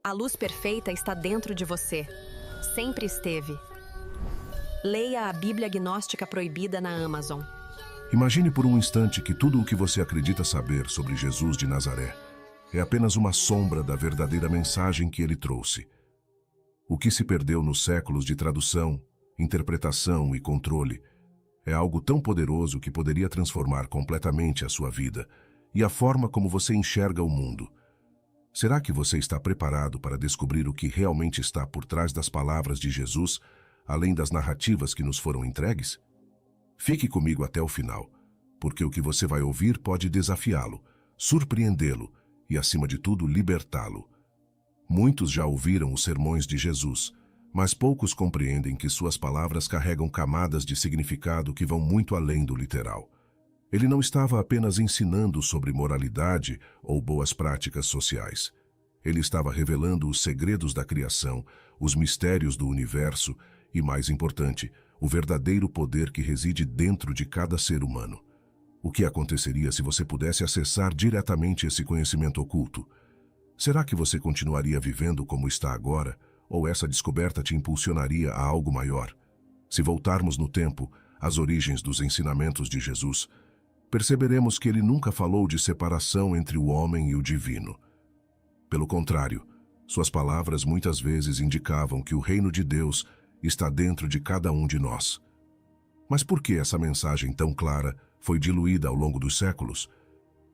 A luz perfeita está dentro de você. Sempre esteve. Leia a Bíblia Gnóstica Proibida na Amazon. Imagine por um instante que tudo o que você acredita saber sobre Jesus de Nazaré é apenas uma sombra da verdadeira mensagem que ele trouxe. O que se perdeu nos séculos de tradução, interpretação e controle é algo tão poderoso que poderia transformar completamente a sua vida e a forma como você enxerga o mundo. Será que você está preparado para descobrir o que realmente está por trás das palavras de Jesus, além das narrativas que nos foram entregues? Fique comigo até o final, porque o que você vai ouvir pode desafiá-lo, surpreendê-lo e, acima de tudo, libertá-lo. Muitos já ouviram os sermões de Jesus, mas poucos compreendem que suas palavras carregam camadas de significado que vão muito além do literal. Ele não estava apenas ensinando sobre moralidade ou boas práticas sociais. Ele estava revelando os segredos da criação, os mistérios do universo e, mais importante, o verdadeiro poder que reside dentro de cada ser humano. O que aconteceria se você pudesse acessar diretamente esse conhecimento oculto? Será que você continuaria vivendo como está agora, ou essa descoberta te impulsionaria a algo maior? Se voltarmos no tempo, às origens dos ensinamentos de Jesus, perceberemos que ele nunca falou de separação entre o homem e o divino. Pelo contrário, suas palavras muitas vezes indicavam que o reino de Deus está dentro de cada um de nós. Mas por que essa mensagem tão clara foi diluída ao longo dos séculos?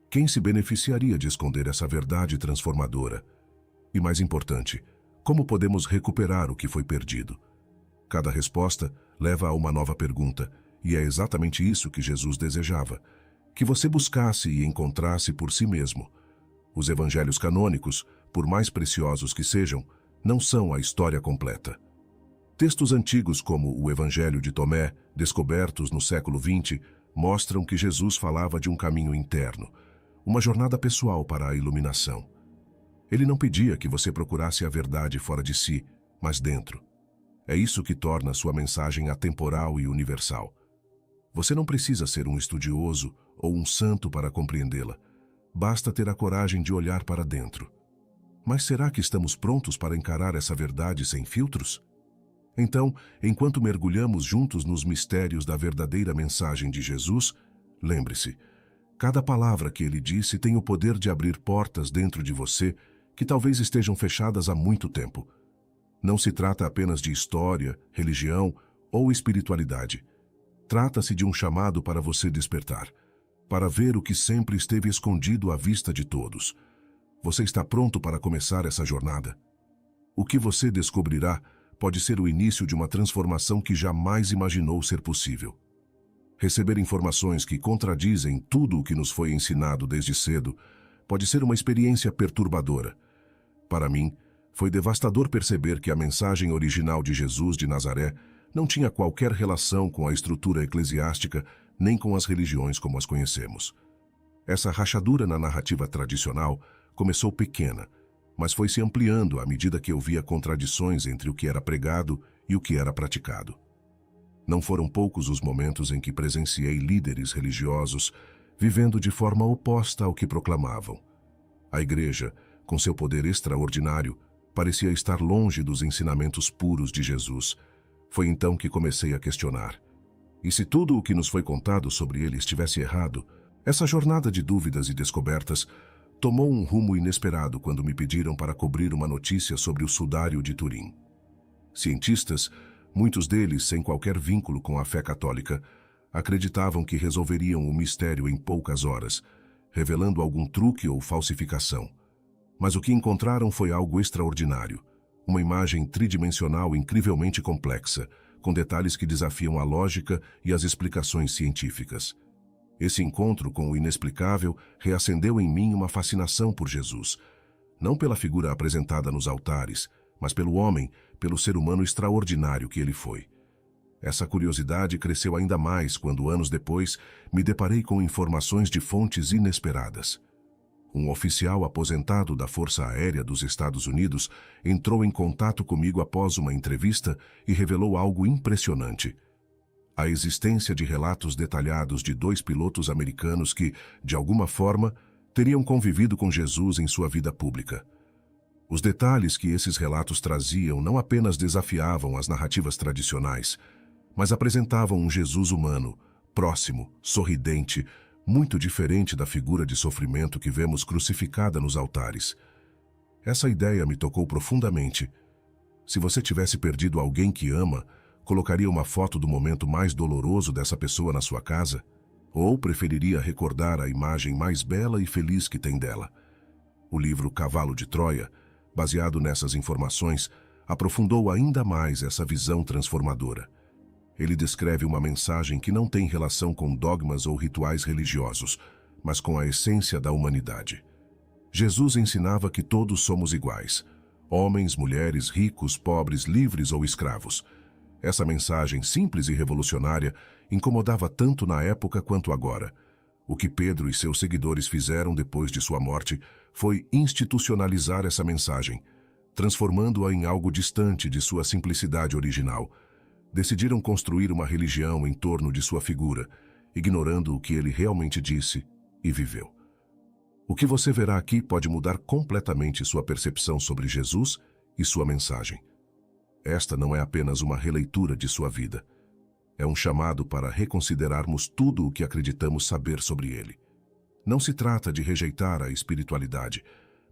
Quem se beneficiaria de esconder essa verdade transformadora? E mais importante, como podemos recuperar o que foi perdido? Cada resposta leva a uma nova pergunta, e é exatamente isso que Jesus desejava: que você buscasse e encontrasse por si mesmo. Os evangelhos canônicos, por mais preciosos que sejam, não são a história completa. Textos antigos como o Evangelho de Tomé, descobertos no século XX, mostram que Jesus falava de um caminho interno, uma jornada pessoal para a iluminação. Ele não pedia que você procurasse a verdade fora de si, mas dentro. É isso que torna sua mensagem atemporal e universal. Você não precisa ser um estudioso ou um santo para compreendê-la. Basta ter a coragem de olhar para dentro. Mas será que estamos prontos para encarar essa verdade sem filtros? Então, enquanto mergulhamos juntos nos mistérios da verdadeira mensagem de Jesus, lembre-se, cada palavra que ele disse tem o poder de abrir portas dentro de você que talvez estejam fechadas há muito tempo. Não se trata apenas de história, religião ou espiritualidade. Trata-se de um chamado para você despertar, para ver o que sempre esteve escondido à vista de todos. Você está pronto para começar essa jornada? O que você descobrirá pode ser o início de uma transformação que jamais imaginou ser possível. Receber informações que contradizem tudo o que nos foi ensinado desde cedo pode ser uma experiência perturbadora. Para mim, foi devastador perceber que a mensagem original de Jesus de Nazaré não tinha qualquer relação com a estrutura eclesiástica nem com as religiões como as conhecemos. Essa rachadura na narrativa tradicional começou pequena, mas foi se ampliando à medida que eu via contradições entre o que era pregado e o que era praticado. Não foram poucos os momentos em que presenciei líderes religiosos vivendo de forma oposta ao que proclamavam. A igreja, com seu poder extraordinário, parecia estar longe dos ensinamentos puros de Jesus. Foi então que comecei a questionar. E se tudo o que nos foi contado sobre ele estivesse errado, essa jornada de dúvidas e descobertas tomou um rumo inesperado quando me pediram para cobrir uma notícia sobre o sudário de Turim. Cientistas, muitos deles sem qualquer vínculo com a fé católica, acreditavam que resolveriam o mistério em poucas horas, revelando algum truque ou falsificação. Mas o que encontraram foi algo extraordinário, uma imagem tridimensional incrivelmente complexa, com detalhes que desafiam a lógica e as explicações científicas. Esse encontro com o inexplicável reacendeu em mim uma fascinação por Jesus, não pela figura apresentada nos altares, mas pelo homem, pelo ser humano extraordinário que ele foi. Essa curiosidade cresceu ainda mais quando, anos depois, me deparei com informações de fontes inesperadas. Um oficial aposentado da Força Aérea dos Estados Unidos entrou em contato comigo após uma entrevista e revelou algo impressionante: a existência de relatos detalhados de 2 pilotos americanos que, de alguma forma, teriam convivido com Jesus em sua vida pública. Os detalhes que esses relatos traziam não apenas desafiavam as narrativas tradicionais, mas apresentavam um Jesus humano, próximo, sorridente, muito diferente da figura de sofrimento que vemos crucificada nos altares. Essa ideia me tocou profundamente. Se você tivesse perdido alguém que ama, colocaria uma foto do momento mais doloroso dessa pessoa na sua casa? Ou preferiria recordar a imagem mais bela e feliz que tem dela? O livro Cavalo de Troia, baseado nessas informações, aprofundou ainda mais essa visão transformadora. Ele descreve uma mensagem que não tem relação com dogmas ou rituais religiosos, mas com a essência da humanidade. Jesus ensinava que todos somos iguais: homens, mulheres, ricos, pobres, livres ou escravos. Essa mensagem simples e revolucionária incomodava tanto na época quanto agora. O que Pedro e seus seguidores fizeram depois de sua morte foi institucionalizar essa mensagem, transformando-a em algo distante de sua simplicidade original. Decidiram construir uma religião em torno de sua figura, ignorando o que ele realmente disse e viveu. O que você verá aqui pode mudar completamente sua percepção sobre Jesus e sua mensagem. Esta não é apenas uma releitura de sua vida. É um chamado para reconsiderarmos tudo o que acreditamos saber sobre ele. Não se trata de rejeitar a espiritualidade,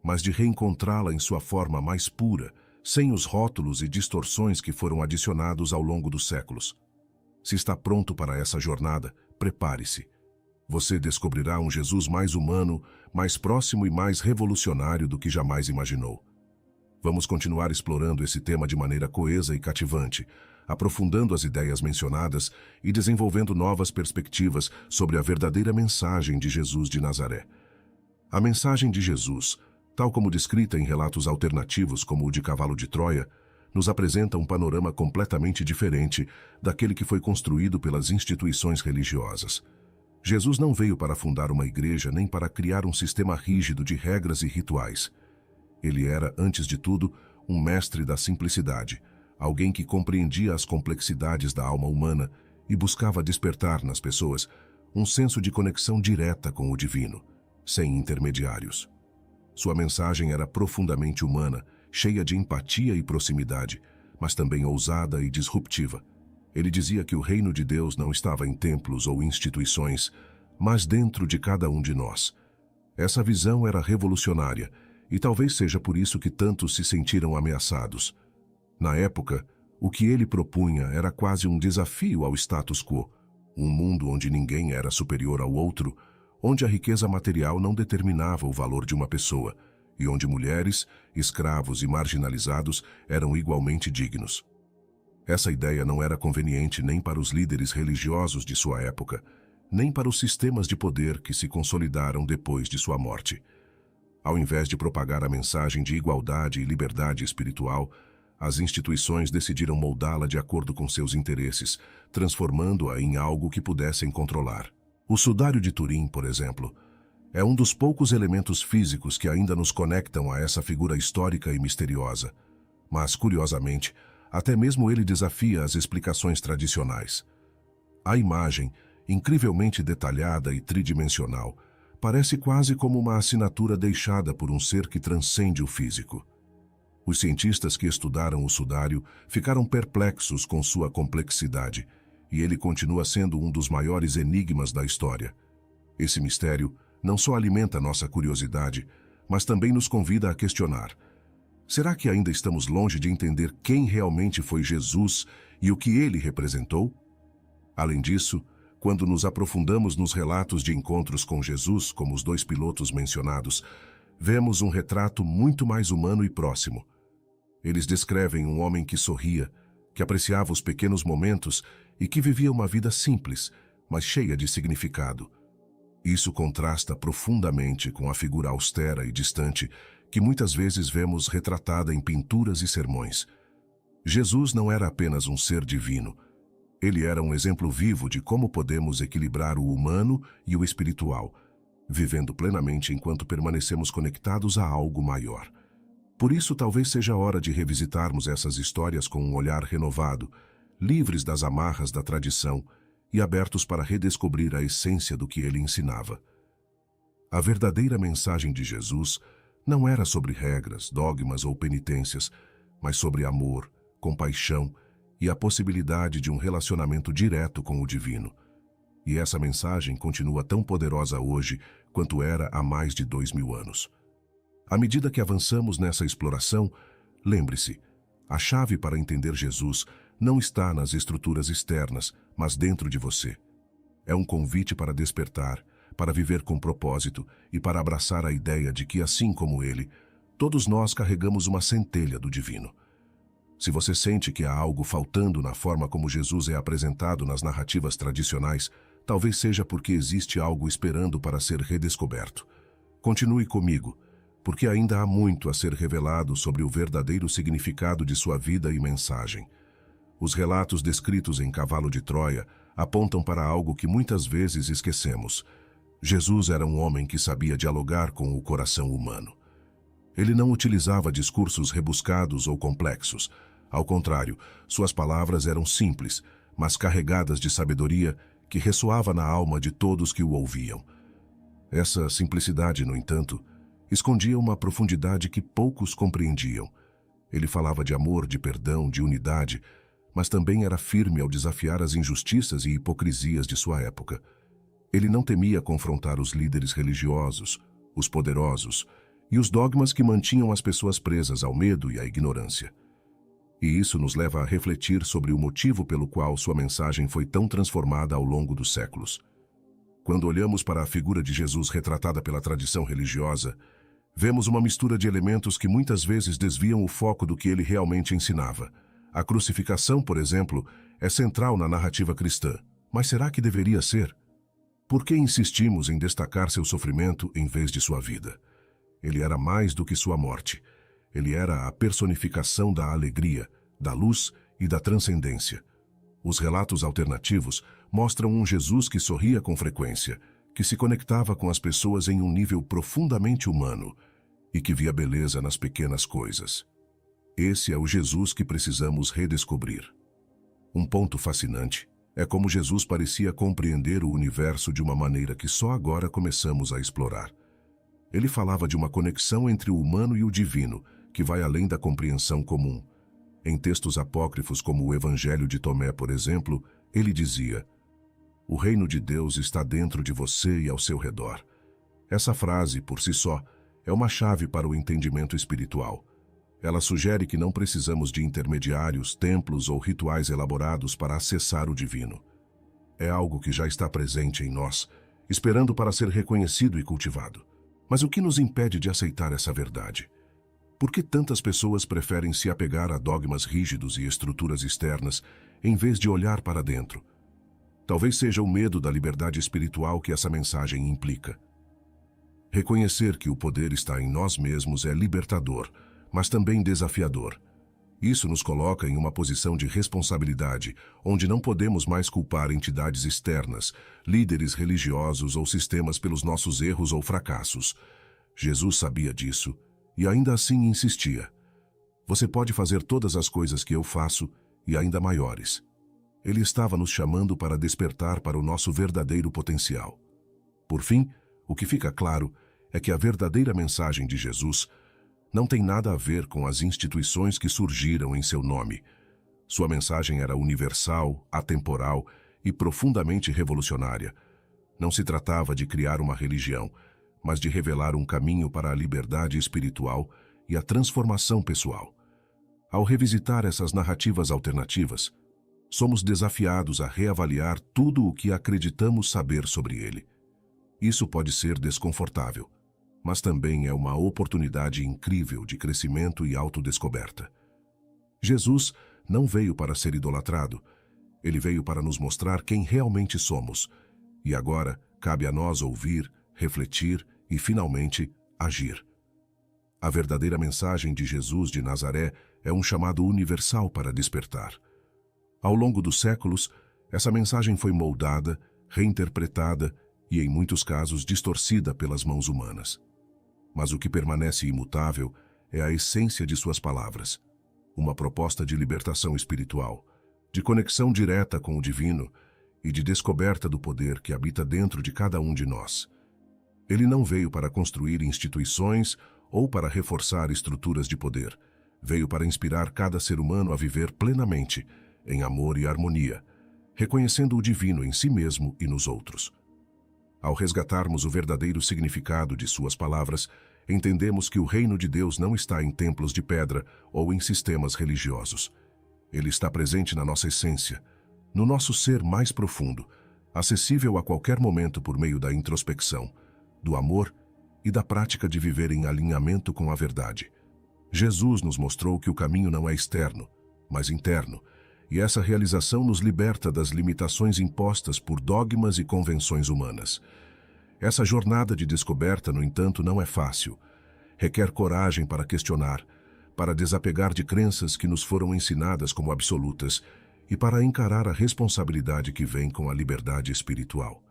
mas de reencontrá-la em sua forma mais pura, sem os rótulos e distorções que foram adicionados ao longo dos séculos. Se está pronto para essa jornada, prepare-se. Você descobrirá um Jesus mais humano, mais próximo e mais revolucionário do que jamais imaginou. Vamos continuar explorando esse tema de maneira coesa e cativante, aprofundando as ideias mencionadas e desenvolvendo novas perspectivas sobre a verdadeira mensagem de Jesus de Nazaré. A mensagem de Jesus, tal como descrita em relatos alternativos como o de Cavalo de Troia, nos apresenta um panorama completamente diferente daquele que foi construído pelas instituições religiosas. Jesus não veio para fundar uma igreja nem para criar um sistema rígido de regras e rituais. Ele era, antes de tudo, um mestre da simplicidade, alguém que compreendia as complexidades da alma humana e buscava despertar nas pessoas um senso de conexão direta com o divino, sem intermediários. Sua mensagem era profundamente humana, cheia de empatia e proximidade, mas também ousada e disruptiva. Ele dizia que o reino de Deus não estava em templos ou instituições, mas dentro de cada um de nós. Essa visão era revolucionária, e talvez seja por isso que tantos se sentiram ameaçados. Na época, o que ele propunha era quase um desafio ao status quo, um mundo onde ninguém era superior ao outro, onde a riqueza material não determinava o valor de uma pessoa, e onde mulheres, escravos e marginalizados eram igualmente dignos. Essa ideia não era conveniente nem para os líderes religiosos de sua época, nem para os sistemas de poder que se consolidaram depois de sua morte. Ao invés de propagar a mensagem de igualdade e liberdade espiritual, as instituições decidiram moldá-la de acordo com seus interesses, transformando-a em algo que pudessem controlar. O sudário de Turim, por exemplo, é um dos poucos elementos físicos que ainda nos conectam a essa figura histórica e misteriosa. Mas, curiosamente, até mesmo ele desafia as explicações tradicionais. A imagem, incrivelmente detalhada e tridimensional, parece quase como uma assinatura deixada por um ser que transcende o físico. Os cientistas que estudaram o sudário ficaram perplexos com sua complexidade, e ele continua sendo um dos maiores enigmas da história. Esse mistério não só alimenta nossa curiosidade, mas também nos convida a questionar: será que ainda estamos longe de entender quem realmente foi Jesus e o que ele representou? Além disso, quando nos aprofundamos nos relatos de encontros com Jesus, como os dois pilotos mencionados, vemos um retrato muito mais humano e próximo. Eles descrevem um homem que sorria, que apreciava os pequenos momentos e que vivia uma vida simples, mas cheia de significado. Isso contrasta profundamente com a figura austera e distante que muitas vezes vemos retratada em pinturas e sermões. Jesus não era apenas um ser divino. Ele era um exemplo vivo de como podemos equilibrar o humano e o espiritual, vivendo plenamente enquanto permanecemos conectados a algo maior. Por isso, talvez seja hora de revisitarmos essas histórias com um olhar renovado, livres das amarras da tradição e abertos para redescobrir a essência do que ele ensinava. A verdadeira mensagem de Jesus Não era sobre regras, dogmas ou penitências, mas sobre amor, compaixão e a possibilidade de um relacionamento direto com o divino. E essa mensagem continua tão poderosa hoje quanto era há mais de 2000 anos. À medida que avançamos nessa exploração, lembre-se, a chave para entender Jesus não está nas estruturas externas, mas dentro de você. É um convite para despertar, para viver com propósito e para abraçar a ideia de que, assim como ele, todos nós carregamos uma centelha do divino. Se você sente que há algo faltando na forma como Jesus é apresentado nas narrativas tradicionais, talvez seja porque existe algo esperando para ser redescoberto. Continue comigo, porque ainda há muito a ser revelado sobre o verdadeiro significado de sua vida e mensagem. Os relatos descritos em Cavalo de Troia apontam para algo que muitas vezes esquecemos. Jesus era um homem que sabia dialogar com o coração humano. Ele não utilizava discursos rebuscados ou complexos. Ao contrário, suas palavras eram simples, mas carregadas de sabedoria que ressoava na alma de todos que o ouviam. Essa simplicidade, no entanto, escondia uma profundidade que poucos compreendiam. Ele falava de amor, de perdão, de unidade, mas também era firme ao desafiar as injustiças e hipocrisias de sua época. Ele não temia confrontar os líderes religiosos, os poderosos e os dogmas que mantinham as pessoas presas ao medo e à ignorância. E isso nos leva a refletir sobre o motivo pelo qual sua mensagem foi tão transformada ao longo dos séculos. Quando olhamos para a figura de Jesus retratada pela tradição religiosa, vemos uma mistura de elementos que muitas vezes desviam o foco do que ele realmente ensinava. A crucificação, por exemplo, é central na narrativa cristã. Mas será que deveria ser? Por que insistimos em destacar seu sofrimento em vez de sua vida? Ele era mais do que sua morte. Ele era a personificação da alegria, da luz e da transcendência. Os relatos alternativos mostram um Jesus que sorria com frequência, que se conectava com as pessoas em um nível profundamente humano e que via beleza nas pequenas coisas. Esse é o Jesus que precisamos redescobrir. Um ponto fascinante é como Jesus parecia compreender o universo de uma maneira que só agora começamos a explorar. Ele falava de uma conexão entre o humano e o divino, que vai além da compreensão comum. Em textos apócrifos como o Evangelho de Tomé, por exemplo, ele dizia: "O reino de Deus está dentro de você e ao seu redor." Essa frase, por si só, é uma chave para o entendimento espiritual. Ela sugere que não precisamos de intermediários, templos ou rituais elaborados para acessar o divino. É algo que já está presente em nós, esperando para ser reconhecido e cultivado. Mas o que nos impede de aceitar essa verdade? Por que tantas pessoas preferem se apegar a dogmas rígidos e estruturas externas, em vez de olhar para dentro? Talvez seja o medo da liberdade espiritual que essa mensagem implica. Reconhecer que o poder está em nós mesmos é libertador, mas também desafiador. Isso nos coloca em uma posição de responsabilidade, onde não podemos mais culpar entidades externas, líderes religiosos ou sistemas pelos nossos erros ou fracassos. Jesus sabia disso e ainda assim insistia: "Você pode fazer todas as coisas que eu faço e ainda maiores." Ele estava nos chamando para despertar para o nosso verdadeiro potencial. Por fim, o que fica claro é que a verdadeira mensagem de Jesus não tem nada a ver com as instituições que surgiram em seu nome. Sua mensagem era universal, atemporal e profundamente revolucionária. Não se tratava de criar uma religião, mas de revelar um caminho para a liberdade espiritual e a transformação pessoal. Ao revisitar essas narrativas alternativas, somos desafiados a reavaliar tudo o que acreditamos saber sobre ele. Isso pode ser desconfortável, mas também é uma oportunidade incrível de crescimento e autodescoberta. Jesus não veio para ser idolatrado, ele veio para nos mostrar quem realmente somos. E agora cabe a nós ouvir, refletir e, finalmente, agir. A verdadeira mensagem de Jesus de Nazaré é um chamado universal para despertar. Ao longo dos séculos, essa mensagem foi moldada, reinterpretada e, em muitos casos, distorcida pelas mãos humanas. Mas o que permanece imutável é a essência de suas palavras, uma proposta de libertação espiritual, de conexão direta com o divino e de descoberta do poder que habita dentro de cada um de nós. Ele não veio para construir instituições ou para reforçar estruturas de poder. Veio para inspirar cada ser humano a viver plenamente, em amor e harmonia, reconhecendo o divino em si mesmo e nos outros. Ao resgatarmos o verdadeiro significado de suas palavras, entendemos que o reino de Deus não está em templos de pedra ou em sistemas religiosos. Ele está presente na nossa essência, no nosso ser mais profundo, acessível a qualquer momento por meio da introspecção, do amor e da prática de viver em alinhamento com a verdade. Jesus nos mostrou que o caminho não é externo, mas interno, e essa realização nos liberta das limitações impostas por dogmas e convenções humanas. Essa jornada de descoberta, no entanto, não é fácil. Requer coragem para questionar, para desapegar de crenças que nos foram ensinadas como absolutas e para encarar a responsabilidade que vem com a liberdade espiritual.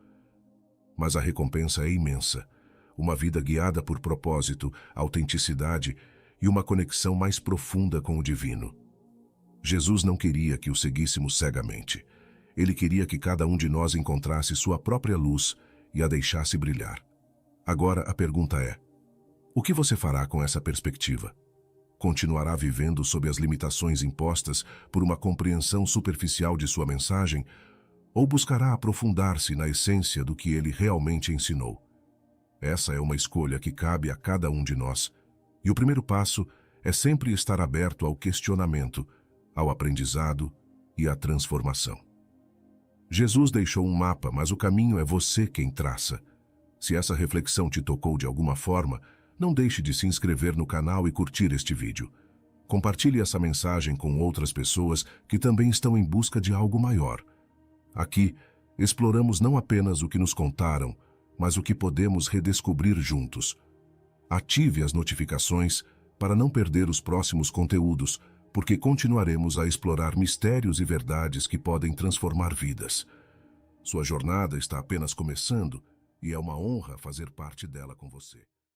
Mas a recompensa é imensa. Uma vida guiada por propósito, autenticidade e uma conexão mais profunda com o divino. Jesus não queria que o seguíssemos cegamente. Ele queria que cada um de nós encontrasse sua própria luz e a deixasse brilhar. Agora a pergunta é: o que você fará com essa perspectiva? Continuará vivendo sob as limitações impostas por uma compreensão superficial de sua mensagem, ou buscará aprofundar-se na essência do que ele realmente ensinou? Essa é uma escolha que cabe a cada um de nós, e o primeiro passo é sempre estar aberto ao questionamento, ao aprendizado e à transformação. Jesus deixou um mapa, mas o caminho é você quem traça. Se essa reflexão te tocou de alguma forma, não deixe de se inscrever no canal e curtir este vídeo. Compartilhe essa mensagem com outras pessoas que também estão em busca de algo maior. Aqui, exploramos não apenas o que nos contaram, mas o que podemos redescobrir juntos. Ative as notificações para não perder os próximos conteúdos, porque continuaremos a explorar mistérios e verdades que podem transformar vidas. Sua jornada está apenas começando e é uma honra fazer parte dela com você.